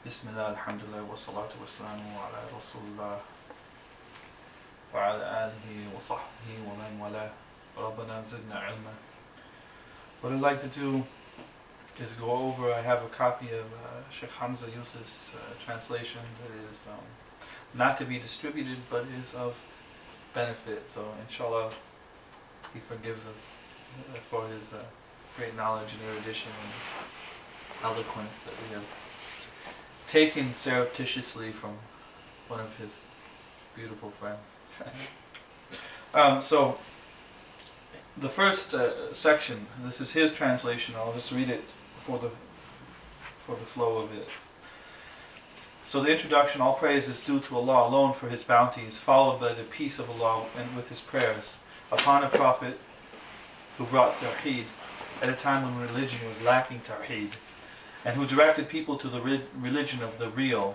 Bismillah, alhamdulillah, wa salatu wa salamu ala rasulullah wa ala alihi wa sahbihi wa man wala. Rabbana zidna ilma. What I'd like to do is go over, I have a copy of Sheikh Hamza Yusuf's translation that is not to be distributed but is of benefit. So inshallah he forgives us for his great knowledge and erudition and eloquence that we have taken surreptitiously from one of his beautiful friends. So the first section, this is his translation. I'll just read it for the flow of it. So the introduction: all praise is due to Allah alone for His bounties, followed by the peace of Allah and with His prayers upon a prophet who brought Tawheed at a time when religion was lacking Tawheed, and who directed people to the religion of the real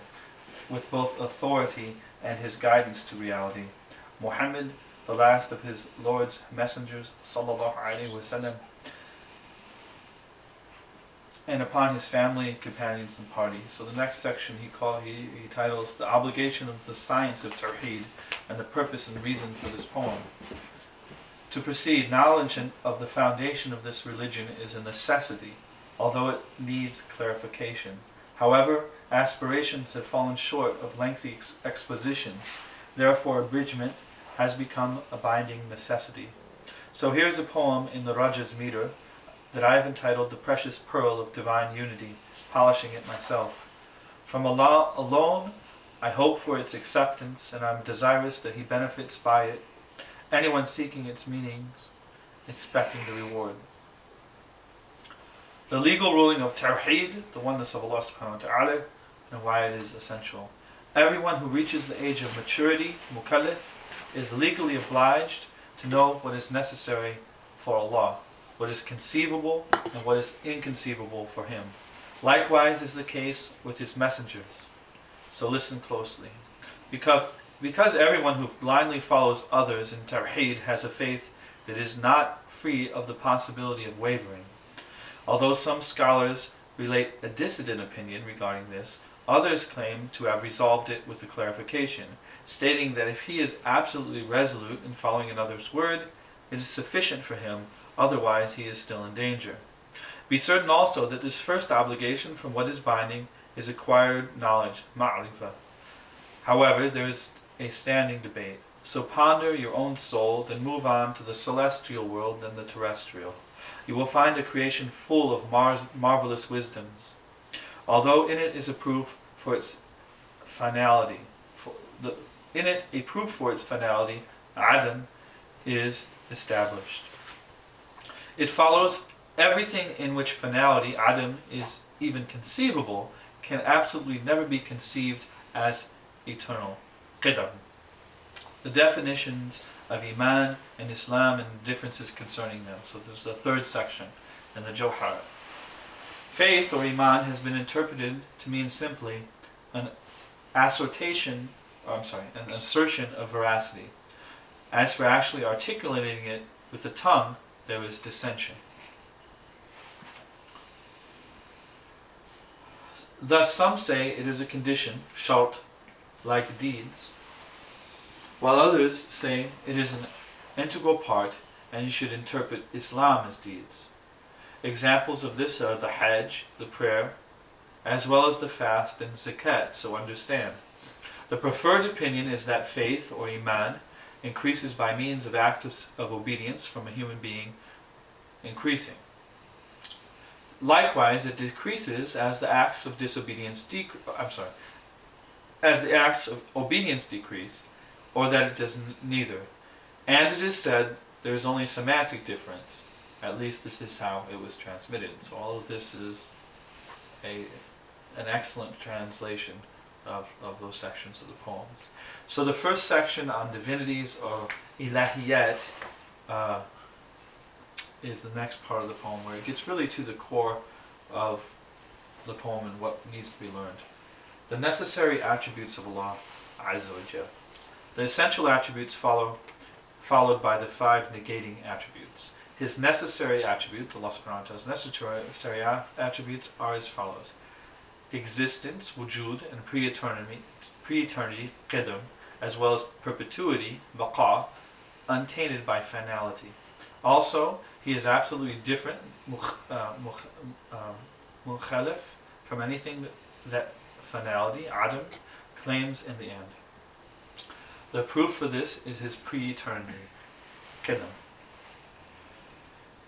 with both authority and his guidance to reality. Muhammad, the last of his Lord's messengers, sallallahu alaihi wasallam, and upon his family, companions, and party. So the next section he titles The Obligation of the Science of Tawheed and the Purpose and Reason for this poem. To proceed, knowledge of the foundation of this religion is a necessity, although it needs clarification. However, aspirations have fallen short of lengthy expositions. Therefore, abridgment has become a binding necessity. So here's a poem in the Raja's meter that I have entitled The Precious Pearl of Divine Unity, polishing it myself. From Allah alone, I hope for its acceptance, and I am desirous that He benefits by it. Anyone seeking its meanings, expecting the reward. The legal ruling of Tawheed, the oneness of Allah subhanahu wa ta'ala, and why it is essential. Everyone who reaches the age of maturity, mukallaf, is legally obliged to know what is necessary for Allah, what is conceivable and what is inconceivable for Him. Likewise is the case with His messengers. So listen closely. Because everyone who blindly follows others in Tawheed has a faith that is not free of the possibility of wavering. Although some scholars relate a dissident opinion regarding this, others claim to have resolved it with a clarification, stating that if he is absolutely resolute in following another's word, it is sufficient for him, otherwise he is still in danger. Be certain also that this first obligation from what is binding is acquired knowledge, ma'rifah. However, there is a standing debate. So ponder your own soul, then move on to the celestial world, then the terrestrial. You will find a creation full of marvelous wisdoms. Although in it is a proof for its finality, Adam is established. It follows everything in which finality, Adam, is even conceivable, can absolutely never be conceived as eternal. Qidam. The definitions of Iman and Islam and differences concerning them. So there's the third section in the Jawharat. Faith or Iman has been interpreted to mean simply an assertion of veracity. As for actually articulating it with the tongue, there is dissension. Thus some say it is a condition, shart, like deeds, while others say it is an integral part and you should interpret Islam as deeds. Examples of this are the Hajj, the prayer, as well as the fast and zakat, so understand. The preferred opinion is that faith, or Iman, increases by means of acts of obedience from a human being increasing. Likewise, it decreases as the acts of obedience decrease, or that it does neither. And it is said there is only semantic difference. At least this is how it was transmitted. So all of this is an excellent translation of those sections of the poems. So the first section on divinities, or ilahiyat, is the next part of the poem, where it gets really to the core of the poem and what needs to be learned. The necessary attributes of Allah Azza wa Jal. The essential attributes followed by the 5 negating attributes. His necessary attributes, Allah subhanahu wa ta'ala's necessary attributes, are as follows. existence, wujud, and pre-eternity, qidam, as well as perpetuity, baqa, untainted by finality. Also, he is absolutely different, mukhalif, from anything that finality, adam, claims in the end. The proof for this is his pre-eternity, qidam.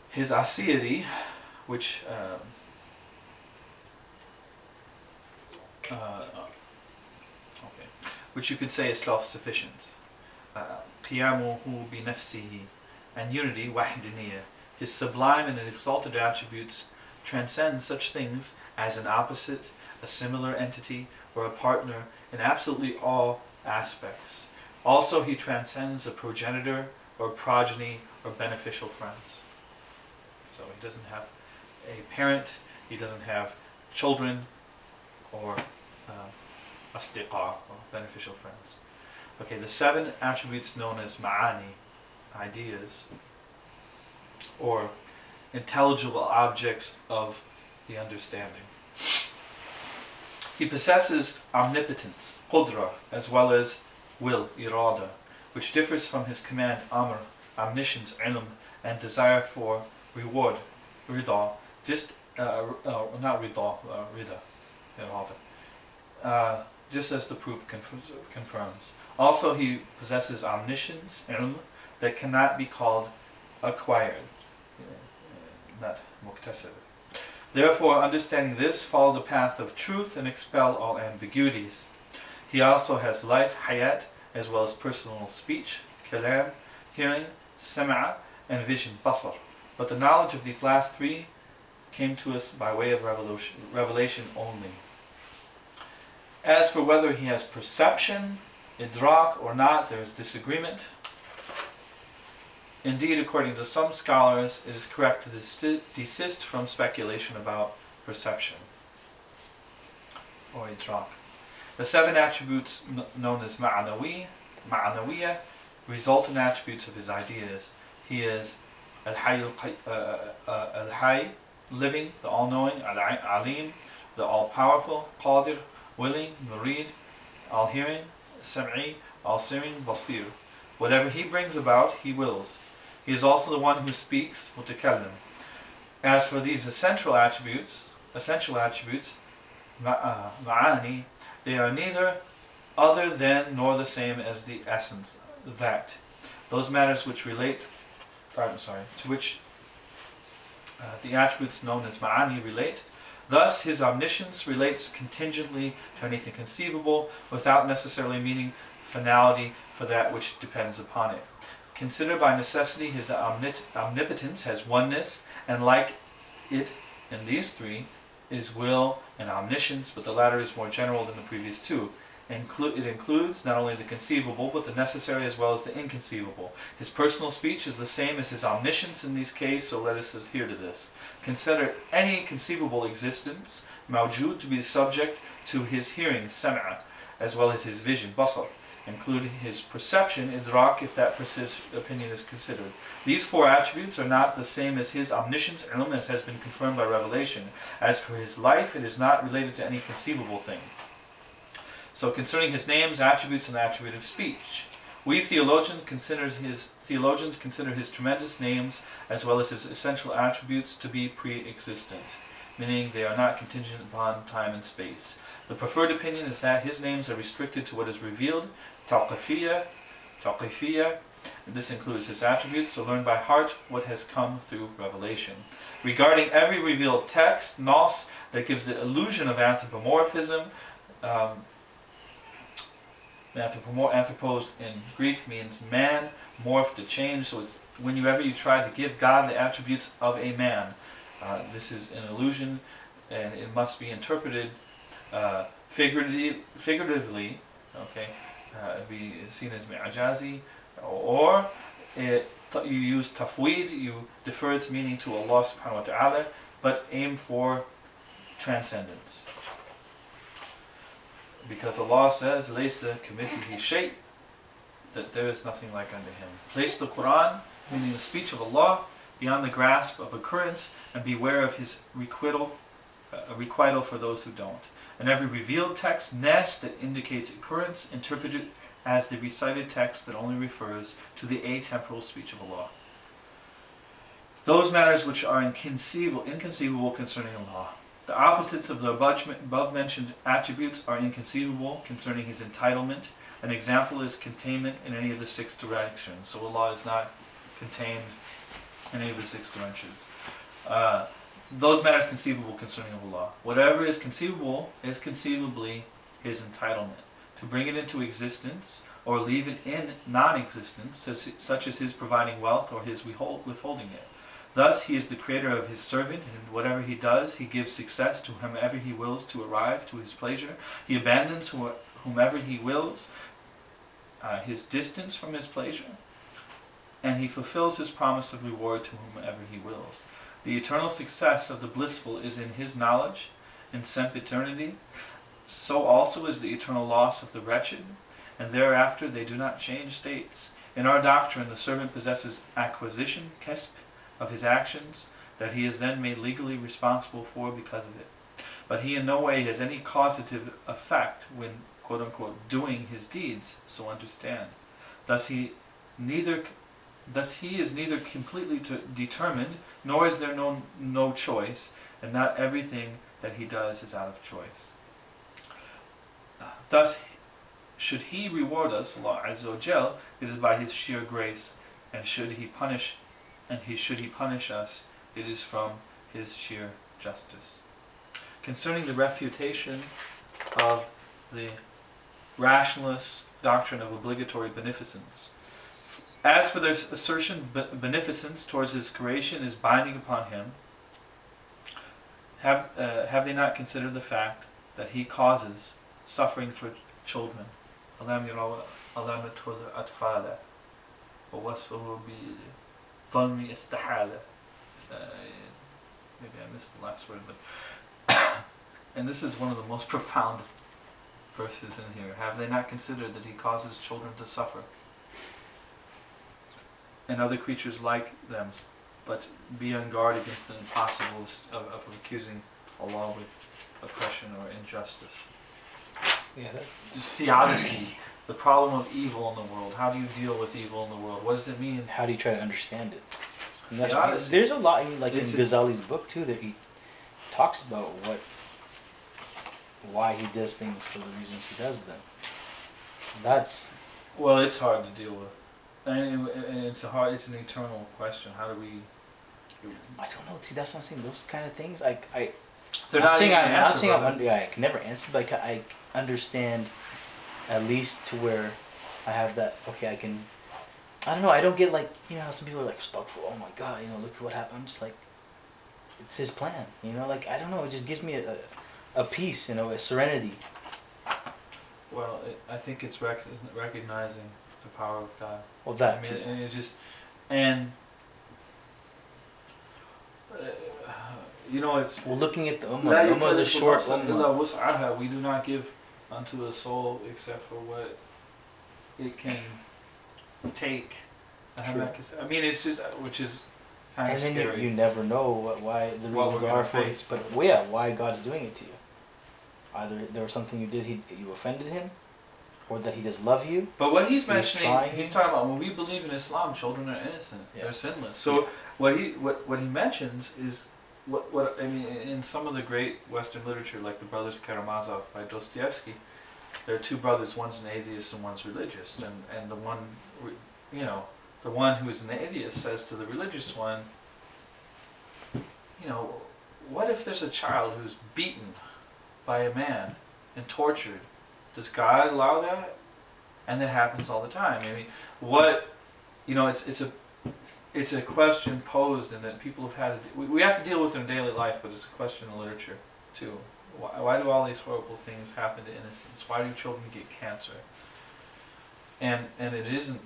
His aseity, which which you could say is self-sufficient. Qiyamuhu bi nafsihi, and unity, wahdiniya. His sublime and exalted attributes transcend such things as an opposite, a similar entity, or a partner in absolutely all aspects. Also, he transcends a progenitor or progeny or beneficial friends. So he doesn't have a parent, he doesn't have children or asdiqa, or beneficial friends. Okay, the 7 attributes known as ma'ani, ideas, or intelligible objects of the understanding. He possesses omnipotence, qudra, as well as will, irada, which differs from his command, amr, omniscience, ilm, and desire for reward, rida, just, not rida, rida, irada, just as the proof confirms. Also, he possesses omniscience, ilm, that cannot be called acquired, not muktasib. Therefore, understanding this, follow the path of truth and expel all ambiguities. He also has life, hayat, as well as personal speech, kalam, hearing, sam'a, and vision, basar. But the knowledge of these last 3 came to us by way of revelation only. As for whether he has perception, idrak, or not, there is disagreement. Indeed, according to some scholars, it is correct to desist from speculation about perception or idrak. The 7 attributes known as ma'anawiya, resultant attributes of his ideas. He is al-hayy, living, the all-knowing, al-alim, the all-powerful, qadir, willing, murid, all-hearing, sam'i, all-seeing, basir. Whatever he brings about, he wills. He is also the one who speaks, mutakallim. As for these essential attributes, ma'ani, they are neither other than nor the same as the essence, that. Those matters which relate, to which the attributes known as ma'ani relate. Thus, his omniscience relates contingently to anything conceivable, without necessarily meaning finality for that which depends upon it. Considered by necessity, his omnipotence has oneness, and like it in these 3 is will and omniscience, but the latter is more general than the previous 2. It includes not only the conceivable, but the necessary as well as the inconceivable. His personal speech is the same as his omniscience in these cases, so let us adhere to this. Consider any conceivable existence, mawjud, to be subject to his hearing, sam'a, as well as his vision, basar, including his perception, idrak, if that opinion is considered. These 4 attributes are not the same as his omniscience, ilm, as has been confirmed by revelation. As for his life, it is not related to any conceivable thing. So concerning his names, attributes, and the attribute of speech, we theologians consider his tremendous names as well as his essential attributes to be pre-existent, meaning they are not contingent upon time and space. The preferred opinion is that his names are restricted to what is revealed, tawqifiyya, and this includes his attributes, so learn by heart what has come through revelation. Regarding every revealed text, nos, that gives the illusion of anthropomorphism, anthropos in Greek means man, morph, to change, so it's whenever you try to give God the attributes of a man. This is an illusion, and it must be interpreted figuratively, okay, be seen as mi'ajazi, or you use tafweed, you defer its meaning to Allah subhanahu wa ta'ala, but aim for transcendence. Because Allah says, Laysa kamithlihi shay', that there is nothing like unto him. Place the Quran, meaning the speech of Allah, beyond the grasp of occurrence, and beware of his requital for those who don't. and every revealed text, nas, that indicates occurrence, interpreted as the recited text that only refers to the atemporal speech of Allah. Those matters which are inconceivable concerning Allah. The opposites of the above-mentioned attributes are inconceivable concerning His entitlement. An example is containment in any of the 6 directions. So Allah is not contained in any of the 6 dimensions. Those matters conceivable concerning Allah. Whatever is conceivable is conceivably His entitlement. To bring it into existence or leave it in non-existence, such as His providing wealth or His withholding it. Thus, He is the creator of His servant, and whatever He does, He gives success to whomever He wills to arrive to His pleasure. He abandons whomever He wills His distance from His pleasure, and He fulfills His promise of reward to whomever He wills. The eternal success of the blissful is in His knowledge and sempiternity. So also is the eternal loss of the wretched, and thereafter they do not change states. In our doctrine, the servant possesses acquisition, kesb, of his actions, that he is then made legally responsible for because of it. But he in no way has any causative effect when, quote-unquote, doing his deeds, so understand. Thus he is neither completely determined, nor is there no choice, and not everything that he does is out of choice. Thus, should He reward us, Allah Azza wa Jal, it is by His sheer grace, and should He punish us, it is from His sheer justice. Concerning the refutation of the rationalist doctrine of obligatory beneficence. As for their assertion, beneficence towards His creation is binding upon Him, have they not considered the fact that He causes suffering for children? أَلَمْ يَرَوْا عَلَامَةُ الْأَطْفَالِ وَوَصْفُهُ بِظَلْمِ اسْتِحَالَةٍ. Maybe I missed the last word, but and this is one of the most profound verses in here. Have they not considered that He causes children to suffer, and other creatures like them, but be on guard against the impossible of accusing Allah with oppression or injustice. Yeah, Theodicy, the problem of evil in the world. How do you deal with evil in the world? What does it mean? How do you try to understand it? And Theodicy. There's a lot, like in Ghazali's book too, that he talks about why he does things for the reasons he does them. Well, it's hard to deal with, and it's an eternal question. How do we? I don't know. See, that's what I'm saying. Those kind of things, They're not easy to answer. I can never answer, but I understand at least to where I have that. Okay, I don't know. I don't get how some people are like stuck for. Oh my God, look at what happened. I'm just like, it's His plan. I don't know. It just gives me a peace, a serenity. Well, I think it's recognizing the power of God. Well, that I mean, too. and it just it's. Well, looking at the Ummah. Ummah is a short Ummah. We do not give unto a soul except for what it can take. True. I mean, it's just, which is kind of scary. And then you never know why the reasons are for it. But why God's doing it to you. Either there was something you did, you offended Him, or that He does love you. But what he's mentioning, he's talking about when we believe in Islam, children are innocent, they're sinless. So what he mentions is what I mean in some of the great Western literature, like the Brothers Karamazov by Dostoevsky. There are two brothers, one's an atheist and one's religious, and the one, the one who is an atheist says to the religious one, what if there's a child who's beaten by a man and tortured? Does God allow that? And that happens all the time. I mean, it's a question posed, and that people have had we have to deal with in daily life, but it's a question in literature too. Why do all these horrible things happen to innocents? Why do children get cancer? And it isn't.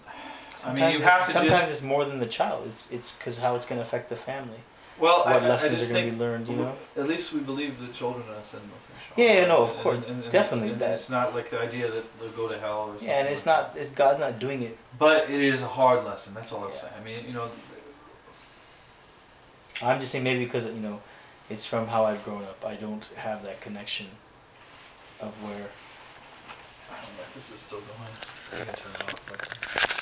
Sometimes I mean, you have to. Sometimes it's more than the child. It's because how it's going to affect the family. Well, what lessons are going to be learned, At least we believe that children are sinless. Yeah, no, of course, definitely. And it's not like the idea that they'll go to hell or something. Yeah, and it's not. God's not doing it. But it is a hard lesson. That's all I'm saying. I mean, I'm just saying maybe because it's from how I've grown up. I don't have that connection of where. I don't know if this is still going. I can turn it off. But